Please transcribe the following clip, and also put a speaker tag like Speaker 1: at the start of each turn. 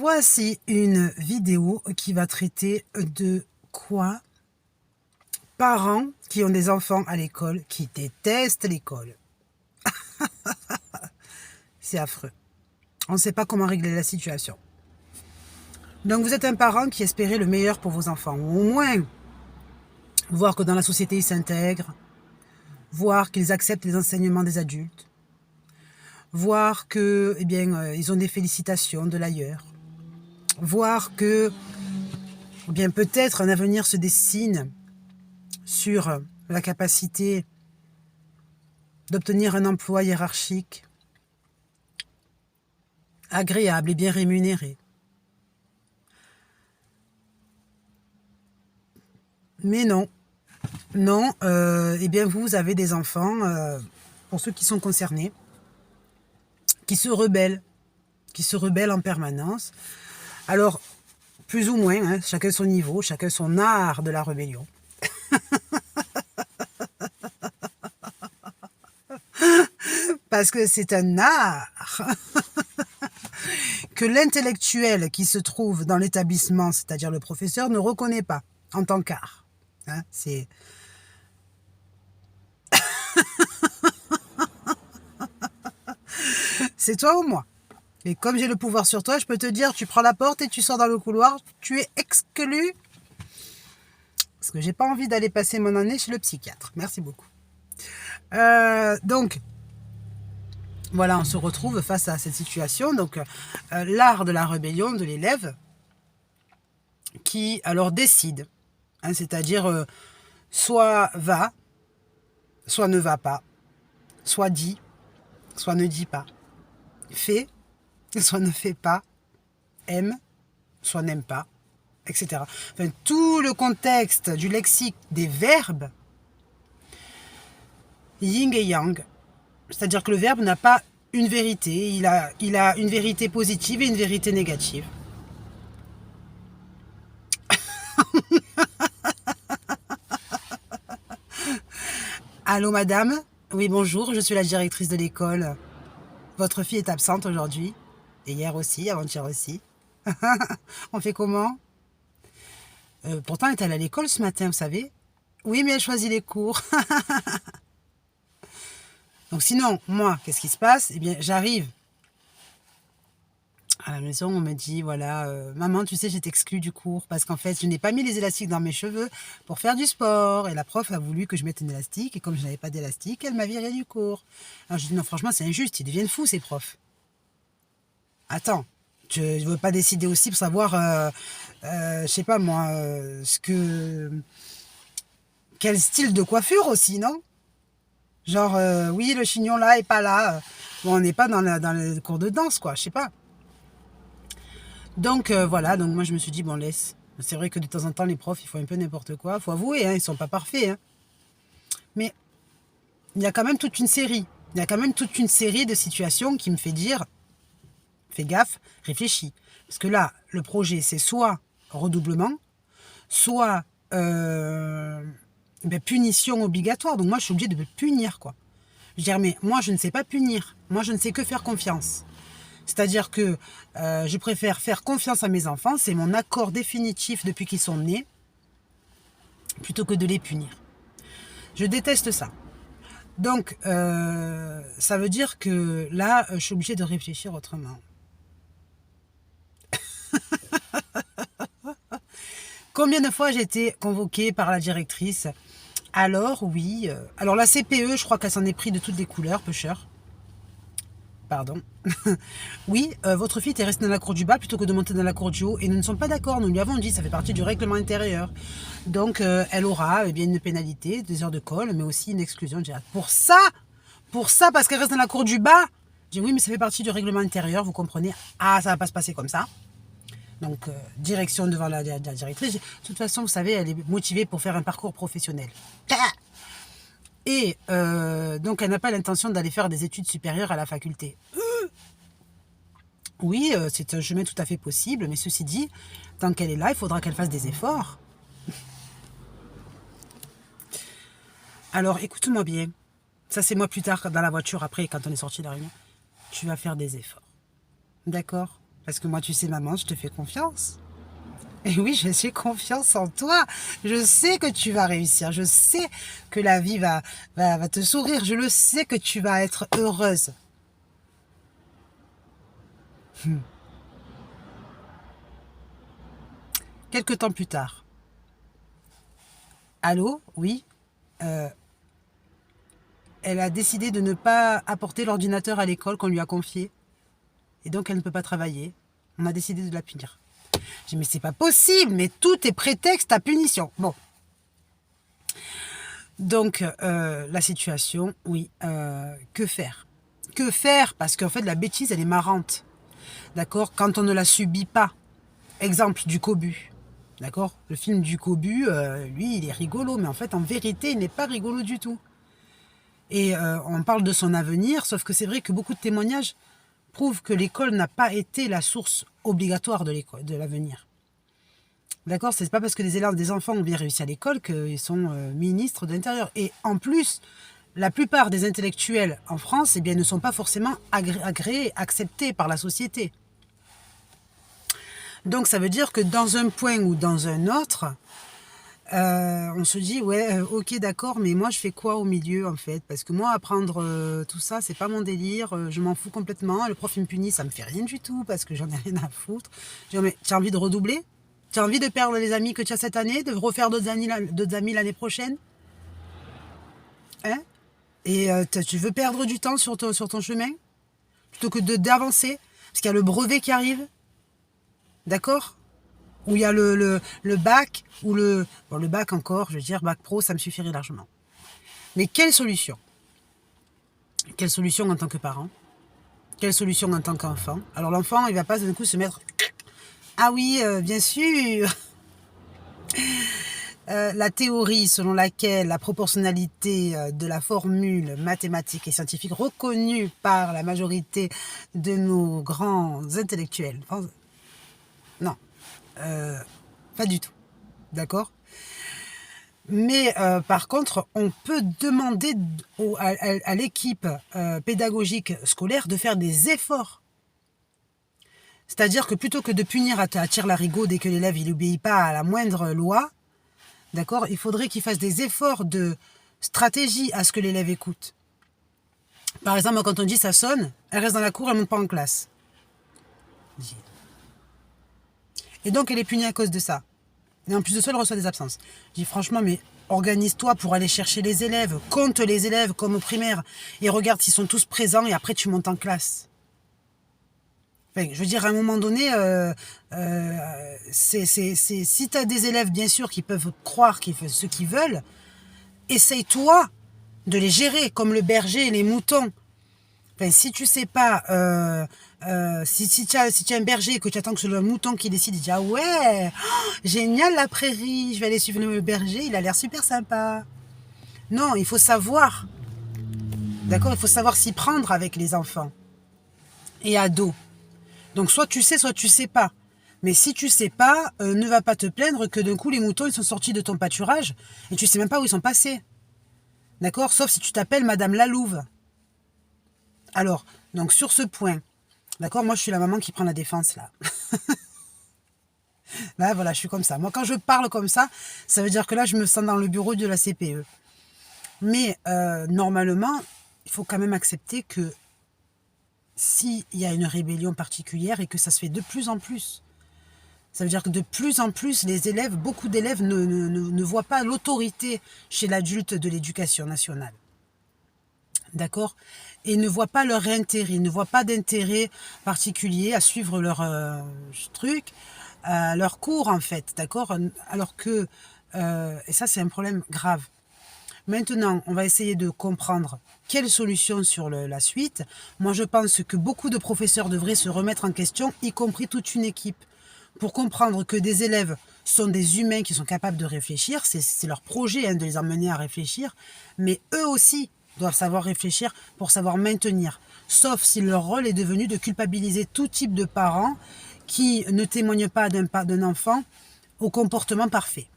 Speaker 1: Voici une vidéo qui va traiter de quoi? Parents qui ont des enfants à l'école, qui détestent l'école. C'est affreux. On ne sait pas comment régler la situation. Donc vous êtes un parent qui espérait le meilleur pour vos enfants, ou au moins voir que dans la société ils s'intègrent, voir qu'ils acceptent les enseignements des adultes, voir que, eh bien, ils ont des félicitations de l'ailleurs, voir que, eh bien, peut-être un avenir se dessine sur la capacité d'obtenir un emploi hiérarchique agréable et bien rémunéré. Mais non, non, eh bien vous avez des enfants, pour ceux qui sont concernés, qui se rebellent en permanence. Alors, plus ou moins, hein, chacun son niveau, chacun son art de la rébellion. Parce que c'est un art que l'intellectuel qui se trouve dans l'établissement, c'est-à-dire le professeur, ne reconnaît pas en tant qu'art. Hein, c'est... c'est toi ou moi. Et comme j'ai le pouvoir sur toi, je peux te dire, tu prends la porte et tu sors dans le couloir, tu es exclu. Parce que j'ai pas envie d'aller passer mon année chez le psychiatre. Merci beaucoup. Donc, voilà, on se retrouve face à cette situation. Donc, l'art de la rébellion de l'élève qui, alors, décide. Hein, c'est-à-dire, soit va, soit ne va pas. Soit dit, soit ne dit pas. Fait, soit ne fait pas. Aime, soit n'aime pas, etc. Enfin, tout le contexte du lexique des verbes, yin et yang. C'est-à-dire que le verbe n'a pas une vérité, il a une vérité positive et une vérité négative. Allô madame? Oui bonjour, je suis la directrice de l'école. Votre fille est absente aujourd'hui. Et hier aussi, avant-hier aussi. On fait comment? Pourtant elle est allée à l'école ce matin, vous savez. Oui mais elle choisit les cours. Donc sinon, moi, qu'est-ce qui se passe? Eh bien, j'arrive à la maison, on me dit, voilà, maman, tu sais, j'ai exclue du cours parce qu'en fait, je n'ai pas mis les élastiques dans mes cheveux pour faire du sport. Et la prof a voulu que je mette un élastique et comme je n'avais pas d'élastique, elle m'a viré du cours. Alors je dis, non, franchement, c'est injuste, ils deviennent fous, ces profs. Attends, tu ne veux pas décider aussi pour savoir, je sais pas moi, quel style de coiffure aussi, non? Genre, oui, le chignon là est pas là. Bon, on n'est pas dans le cours de danse, quoi, je sais pas. Donc, voilà, donc moi je me suis dit, bon, laisse. C'est vrai que de temps en temps, les profs, ils font un peu n'importe quoi. Faut avouer, hein, ils sont pas parfaits. Hein. Mais il y a quand même toute une série. Il y a quand même toute une série de situations qui me fait dire, fais gaffe, réfléchis. Parce que là, le projet, c'est soit redoublement, soit punition obligatoire. Donc moi, je suis obligée de me punir, quoi. Je veux dire, mais moi, je ne sais pas punir. Moi, je ne sais que faire confiance. C'est-à-dire que je préfère faire confiance à mes enfants. C'est mon accord définitif depuis qu'ils sont nés, plutôt que de les punir. Je déteste ça. Donc, ça veut dire que là, je suis obligée de réfléchir autrement. Combien de fois j'ai été convoquée par la directrice? Alors, oui. Alors, la CPE, je crois qu'elle s'en est pris de toutes les couleurs, pêcheur. Pardon. Oui, votre fille est restée dans la cour du bas plutôt que de monter dans la cour du haut. Et nous ne sommes pas d'accord. Nous lui avons dit, ça fait partie du règlement intérieur. Donc, elle aura bien une pénalité, 2 heures de colle, mais aussi une exclusion. Je dis, pour ça, parce qu'elle reste dans la cour du bas. Je dis, oui, mais ça fait partie du règlement intérieur, vous comprenez. Ah, ça va pas se passer comme ça. Donc, direction devant la directrice. De toute façon, vous savez, elle est motivée pour faire un parcours professionnel. Et donc, elle n'a pas l'intention d'aller faire des études supérieures à la faculté. Oui, c'est un chemin tout à fait possible, mais ceci dit, tant qu'elle est là, il faudra qu'elle fasse des efforts. Alors, écoute-moi bien. Ça, c'est moi plus tard, dans la voiture, après, quand on est sorti de la réunion. Tu vas faire des efforts. D'accord? Parce que moi, tu sais, maman, je te fais confiance. Et oui, j'ai confiance en toi. Je sais que tu vas réussir. Je sais que la vie va te sourire. Je le sais que tu vas être heureuse. Quelque temps plus tard. Allô? Oui. Euh, Elle a décidé de ne pas apporter l'ordinateur à l'école qu'on lui a confié. Et donc, elle ne peut pas travailler. On a décidé de la punir. J'ai dit, mais c'est pas possible, mais tout est prétexte à punition. Bon. Donc, la situation, oui, que faire? Que faire? Parce qu'en fait, la bêtise, elle est marrante. D'accord? Quand on ne la subit pas. Exemple, du cobu. D'accord? Le film du cobu, lui, il est rigolo, mais en fait, en vérité, il n'est pas rigolo du tout. Et on parle de son avenir, sauf que c'est vrai que beaucoup de témoignages prouvent que l'école n'a pas été la source obligatoire de l'avenir. D'accord? C'est pas parce que des enfants ont bien réussi à l'école qu'ils sont ministres de l'Intérieur. Et en plus, la plupart des intellectuels en France, eh bien, ne sont pas forcément agréés, acceptés par la société. Donc ça veut dire que dans un point ou dans un autre, on se dit, ouais, ok, d'accord, mais moi je fais quoi au milieu en fait? Parce que moi, apprendre tout ça, c'est pas mon délire, je m'en fous complètement. Le prof il me punit, ça me fait rien du tout parce que j'en ai rien à foutre. Je dis, mais tu as envie de redoubler? Tu as envie de perdre les amis que tu as cette année, de refaire d'autres amis l'année prochaine? Hein? Et tu veux perdre du temps sur ton chemin plutôt que d'avancer? Parce qu'il y a le brevet qui arrive, d'accord? Où il y a le bac, ou bon, le bac encore, je veux dire, bac pro, ça me suffirait largement. Mais quelle solution? Quelle solution en tant que parent? Quelle solution en tant qu'enfant? Alors l'enfant, il va pas d'un coup se mettre... Ah oui, bien sûr. La théorie selon laquelle la proportionnalité de la formule mathématique et scientifique reconnue par la majorité de nos grands intellectuels... Non, pas du tout. D'accord? Mais par contre, on peut demander à l'équipe pédagogique scolaire de faire des efforts. C'est-à-dire que plutôt que de punir à tire-larigot dès que l'élève il n'obéit pas à la moindre loi, d'accord, il faudrait qu'il fasse des efforts de stratégie à ce que l'élève écoute. Par exemple, quand on dit ça sonne, elle reste dans la cour, elle ne monte pas en classe. Et donc, elle est punie à cause de ça. Et en plus de ça, elle reçoit des absences. Je dis franchement, mais organise-toi pour aller chercher les élèves, compte les élèves comme au primaire, et regarde s'ils sont tous présents, et après tu montes en classe. Enfin, je veux dire, à un moment donné, si tu as des élèves, bien sûr, qui peuvent croire qu'ils font ce qu'ils veulent, essaye-toi de les gérer, comme le berger et les moutons. Enfin, si tu sais pas, si tu as un berger et que tu attends que c'est le mouton qui décide, il dit, ah ouais, oh, génial la prairie, je vais aller suivre le berger, il a l'air super sympa. Non, il faut savoir, d'accord, il faut savoir s'y prendre avec les enfants et ados. Donc soit tu sais pas. Mais si tu sais pas, ne va pas te plaindre que d'un coup les moutons ils sont sortis de ton pâturage et tu sais même pas où ils sont passés. D'accord? Sauf si tu t'appelles Madame Lalouve. Alors, donc sur ce point, d'accord, moi je suis la maman qui prend la défense là. Là, voilà, je suis comme ça. Moi, quand je parle comme ça veut dire que là, je me sens dans le bureau de la CPE. Mais normalement, il faut quand même accepter que s'il y a une rébellion particulière et que ça se fait de plus en plus, ça veut dire que de plus en plus, les élèves, beaucoup d'élèves ne voient pas l'autorité chez l'adulte de l'éducation nationale. D'accord? Et ne voient pas leur intérêt, ne voient pas d'intérêt particulier à suivre leur truc, leur cours en fait, d'accord? Alors que, et ça c'est un problème grave. Maintenant, on va essayer de comprendre quelle solution sur la suite. Moi je pense que beaucoup de professeurs devraient se remettre en question, y compris toute une équipe, pour comprendre que des élèves sont des humains qui sont capables de réfléchir, c'est leur projet hein, de les emmener à réfléchir, mais eux aussi doivent savoir réfléchir pour savoir maintenir, sauf si leur rôle est devenu de culpabiliser tout type de parents qui ne témoignent pas d'un enfant au comportement parfait.